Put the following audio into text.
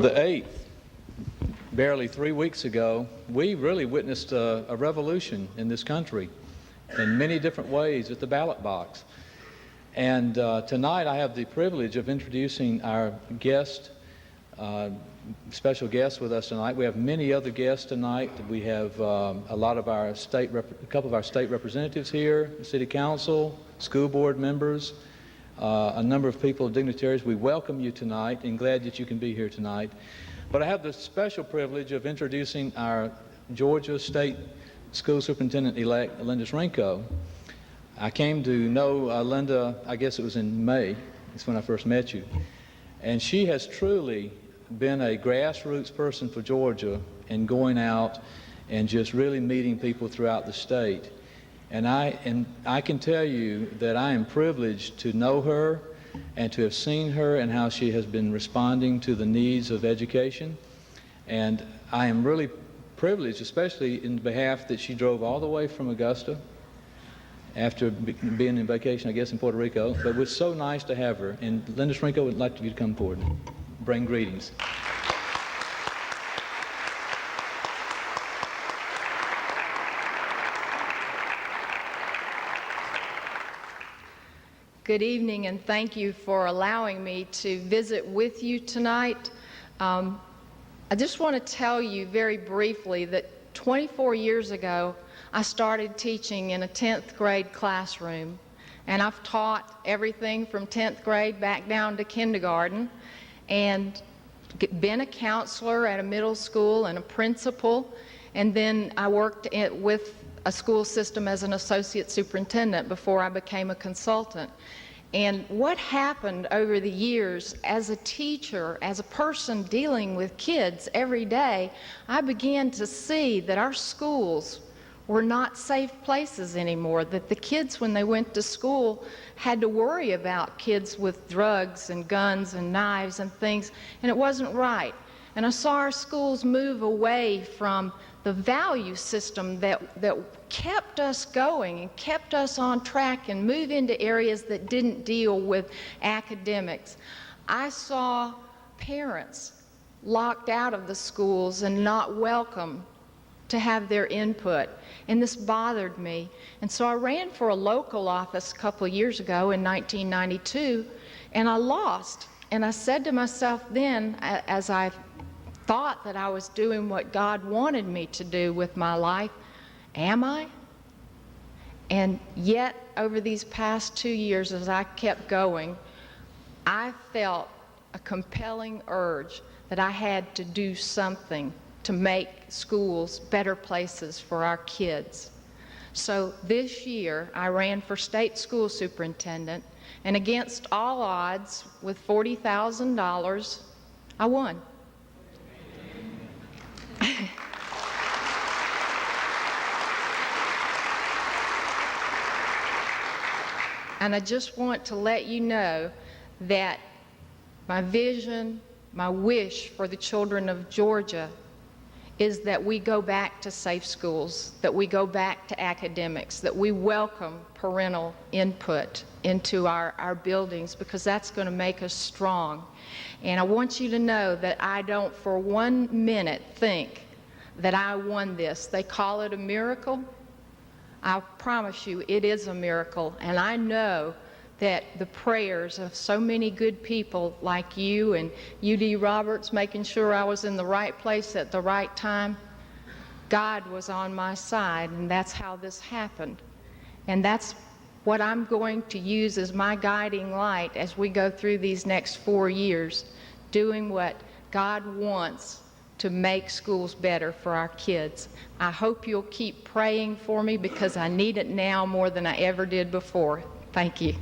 The 8th, barely 3 weeks ago, we really witnessed a revolution in this country in many different ways at the ballot box. And tonight I have the privilege of introducing our guest, special guest with us tonight. We have many other guests tonight. We have a couple of our state representatives here, city council, school board members, a number of people, dignitaries. We welcome you tonight and glad that you can be here tonight. But I have the special privilege of introducing our Georgia State School Superintendent-Elect, Linda Schrenko. I came to know Linda, I guess it was in May. It's when I first met you. And she has truly been a grassroots person for Georgia and going out and just really meeting people throughout the state. And I can tell you that I am privileged to know her and to have seen her and how she has been responding to the needs of education. And I am really privileged, especially in behalf that she drove all the way from Augusta after being in vacation, I guess, in Puerto Rico. But it was so nice to have her. And Linda Schrenko would like you to come forward and bring greetings. Good evening, and thank you for allowing me to visit with you tonight. I just want to tell you very briefly that 24 years ago, I started teaching in a 10th grade classroom, and I've taught everything from 10th grade back down to kindergarten, and been a counselor at a middle school and a principal, and then I worked with a school system as an associate superintendent before I became a consultant. And what happened over the years as a teacher, as a person dealing with kids every day, I began to see that our schools were not safe places anymore, that the kids, when they went to school, had to worry about kids with drugs and guns and knives and things, and it wasn't right. And I saw our schools move away from the value system that kept us going and kept us on track and move into areas that didn't deal with academics. I saw parents locked out of the schools and not welcome to have their input, and this bothered me. And so I ran for a local office a couple of years ago in 1992, and I lost. And I said to myself then, as I thought that I was doing what God wanted me to do with my life, am I? And yet, over these past 2 years, as I kept going, I felt a compelling urge that I had to do something to make schools better places for our kids. So this year, I ran for state school superintendent, and against all odds, with $40,000, I won. And I just want to let you know that my vision, my wish for the children of Georgia is that we go back to safe schools, that we go back to academics, that we welcome parental input into our buildings, because that's going to make us strong. And I want you to know that I don't for 1 minute think that I won this. They call it a miracle. I promise you it is a miracle, and I know that the prayers of so many good people like you and U.D. Roberts making sure I was in the right place at the right time, God was on my side, and that's how this happened. And that's what I'm going to use as my guiding light as we go through these next 4 years, doing what God wants to make schools better for our kids. I hope you'll keep praying for me, because I need it now more than I ever did before. Thank you.